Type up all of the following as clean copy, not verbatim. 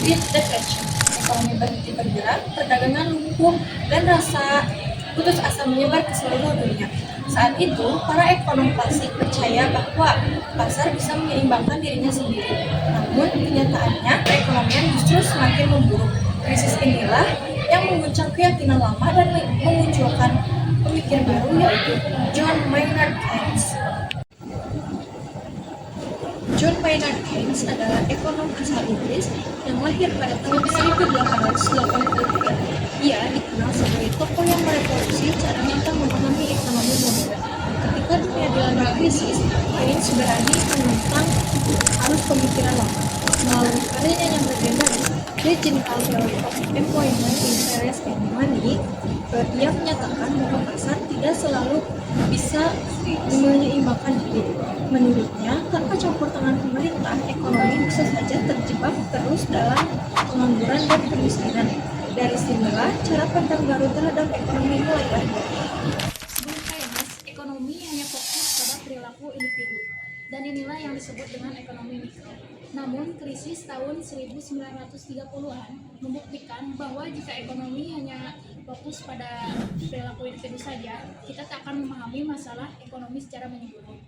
Great Depression, ekonomi berhenti bergerak, perdagangan lumpuh, dan rasa putus asa menyebar ke seluruh dunia. Saat itu, para ekonom klasik percaya bahwa pasar bisa menyeimbangkan dirinya sendiri. Namun, kenyataannya, perekonomian justru semakin memburuk. Krisis inilah yang mengguncang keyakinan lama dan memunculkan pemikir baru, yaitu John Maynard Keynes. John Maynard Keynes adalah ekonom asal Inggris yang lahir pada tahun 1883. Ia dikenal sebagai tokoh yang merevolusi cara kita memahami ekonomi modern. Ketika dunia dilanda krisis, Keynes berani menentang arus pemikiran lama. Melalui karyanya yang legendaris, The General Theory of Employment, Interest and Money, ia menyatakan bahwa pasar tidak selalu bisa menyeimbangkan diri. Menurutnya, tanpa campur tangan pemerintah, ekonomi bisa saja terjebak terus dalam pengangguran dan kemiskinan. Dari sinilah cara pandang baru terhadap ekonomi mulai lahir. Sebelum Keynes, ekonomi hanya fokus pada perilaku individu, dan inilah yang disebut dengan ekonomi mikro. Namun, krisis tahun 1930-an membuktikan bahwa jika ekonomi hanya fokus pada perilaku individu saja, kita tak akan memahami masalah ekonomi secara menyeluruh.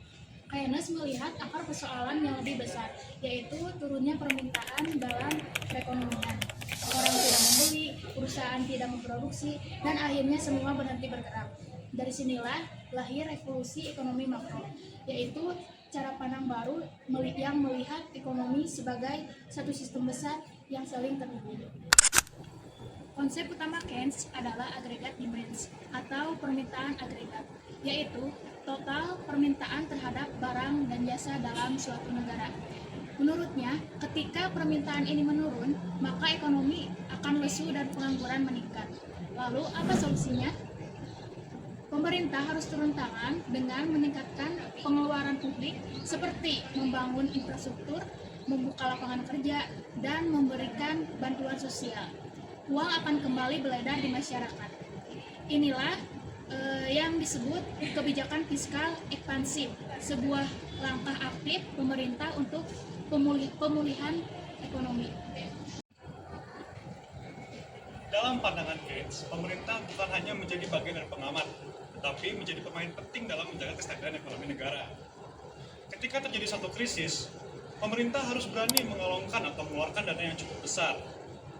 Keynes melihat akar persoalan yang lebih besar, yaitu turunnya permintaan dalam perekonomian. Orang tidak membeli, perusahaan tidak memproduksi, dan akhirnya semua berhenti bergerak. Dari sinilah lahir revolusi ekonomi makro, yaitu cara pandang baru yang melihat ekonomi sebagai satu sistem besar yang saling terhubung. Konsep utama Keynes adalah agregat demand atau permintaan agregat, yaitu total permintaan terhadap barang dan jasa dalam suatu negara. Menurutnya, ketika permintaan ini menurun, maka ekonomi akan lesu dan pengangguran meningkat. Lalu, apa solusinya? Pemerintah harus turun tangan dengan meningkatkan pengeluaran publik seperti membangun infrastruktur, membuka lapangan kerja, dan memberikan bantuan sosial. Uang akan kembali beredar di masyarakat. Inilah yang disebut kebijakan fiskal ekspansif, sebuah langkah aktif pemerintah untuk pemulihan ekonomi. Dalam pandangan Keynes, pemerintah bukan hanya menjadi bagian dari pengamat, tetapi menjadi pemain penting dalam menjaga kestabilan ekonomi negara. Ketika terjadi satu krisis, pemerintah harus berani mengelongkan atau mengeluarkan dana yang cukup besar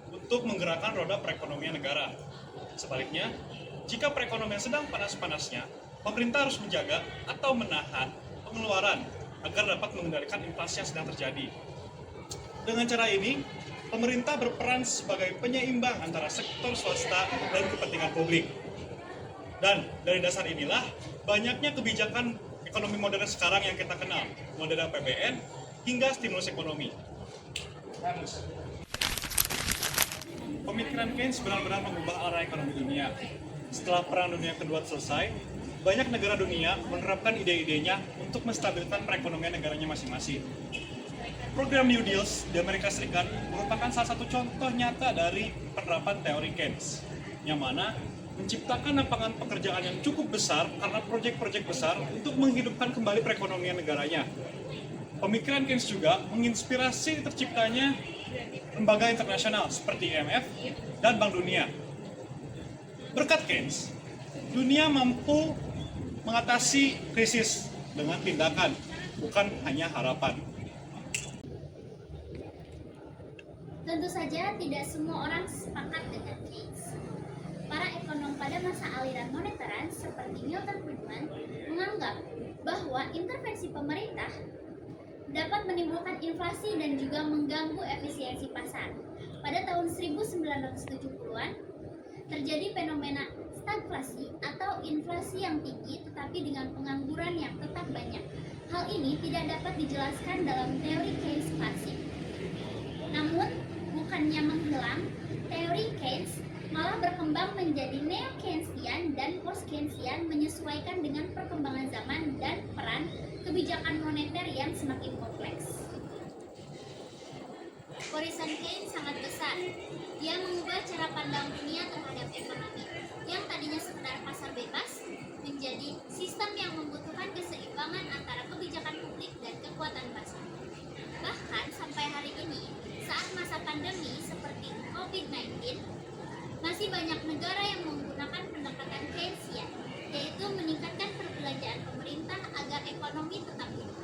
untuk menggerakkan roda perekonomian negara. Sebaliknya, jika perekonomian sedang panas-panasnya, pemerintah harus menjaga atau menahan pengeluaran agar dapat mengendalikan inflasi yang sedang terjadi. Dengan cara ini, pemerintah berperan sebagai penyeimbang antara sektor swasta dan kepentingan publik. Dan dari dasar inilah, banyaknya kebijakan ekonomi modern sekarang yang kita kenal, mulai dari APBN hingga stimulus ekonomi. Pemikiran Keynes benar-benar mengubah arah ekonomi dunia. Setelah Perang Dunia Kedua selesai, banyak negara dunia menerapkan ide-idenya untuk menstabilkan perekonomian negaranya masing-masing. Program New Deals di Amerika Serikat merupakan salah satu contoh nyata dari penerapan teori Keynes, yang mana menciptakan lapangan pekerjaan yang cukup besar karena proyek-proyek besar untuk menghidupkan kembali perekonomian negaranya. Pemikiran Keynes juga menginspirasi terciptanya lembaga internasional seperti IMF dan Bank Dunia. Berkat Keynes, dunia mampu mengatasi krisis dengan tindakan, bukan hanya harapan. Tentu saja tidak semua orang sepakat dengan Keynes. Para ekonom pada masa aliran moneteran seperti Milton Friedman menganggap bahwa intervensi pemerintah dapat menimbulkan inflasi dan juga mengganggu efisiensi pasar. Pada tahun 1970-an, terjadi fenomena stagflasi atau inflasi yang tinggi tetapi dengan pengangguran yang tetap banyak. Hal ini tidak dapat dijelaskan dalam teori Keynes klasik. Namun, bukannya menghilang, teori Keynes malah berkembang menjadi neo-Keynesian dan post-Keynesian menyesuaikan dengan perkembangan zaman dan peran kebijakan moneter yang semakin kompleks. Horizon Keynes sangat besar. Ia mengubah cara pandang dunia terhadap ekonomi yang tadinya sekedar pasar bebas menjadi sistem yang membutuhkan keseimbangan antara kebijakan publik dan kekuatan pasar. Bahkan sampai hari ini, saat masa pandemi COVID-19, masih banyak negara yang menggunakan pendekatan Keynesian, yaitu meningkatkan perbelanjaan pemerintah agar ekonomi tetap hidup.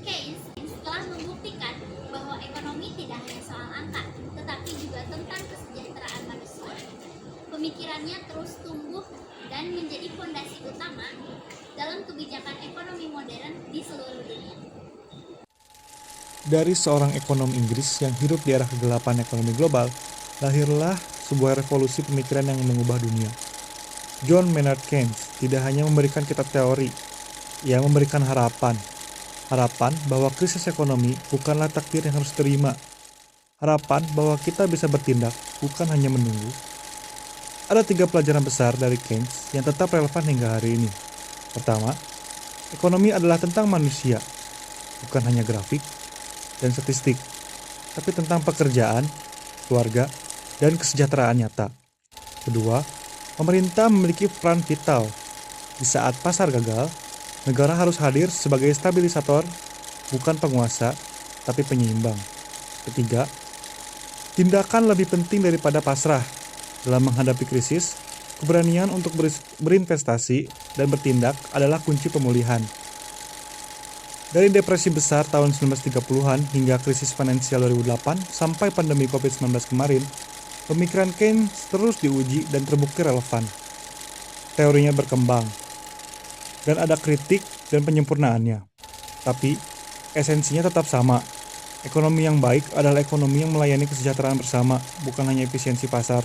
Keynes telah membuktikan bahwa ekonomi tidak hanya soal angka, tetapi juga tentang kesejahteraan manusia. Pemikirannya terus tumbuh dan menjadi fondasi utama dalam kebijakan ekonomi modern di seluruh dunia. Dari seorang ekonom Inggris yang hidup di era kegelapan ekonomi global, lahirlah sebuah revolusi pemikiran yang mengubah dunia. John Maynard Keynes tidak hanya memberikan kita teori, ia memberikan harapan. Harapan bahwa krisis ekonomi bukanlah takdir yang harus terima. Harapan bahwa kita bisa bertindak, bukan hanya menunggu. Ada 3 pelajaran besar dari Keynes yang tetap relevan hingga hari ini. Pertama, ekonomi adalah tentang manusia, bukan hanya grafik dan statistik, tapi tentang pekerjaan, keluarga, dan kesejahteraan nyata. Kedua, pemerintah memiliki peran vital. Di saat pasar gagal, negara harus hadir sebagai stabilisator, bukan penguasa, tapi penyeimbang. Ketiga, tindakan lebih penting daripada pasrah. Dalam menghadapi krisis, keberanian untuk berinvestasi dan bertindak adalah kunci pemulihan. Dari depresi besar tahun 1930-an hingga krisis finansial 2008 sampai pandemi COVID-19 kemarin, pemikiran Keynes terus diuji dan terbukti relevan. Teorinya berkembang, dan ada kritik dan penyempurnaannya. Tapi, esensinya tetap sama. Ekonomi yang baik adalah ekonomi yang melayani kesejahteraan bersama, bukan hanya efisiensi pasar.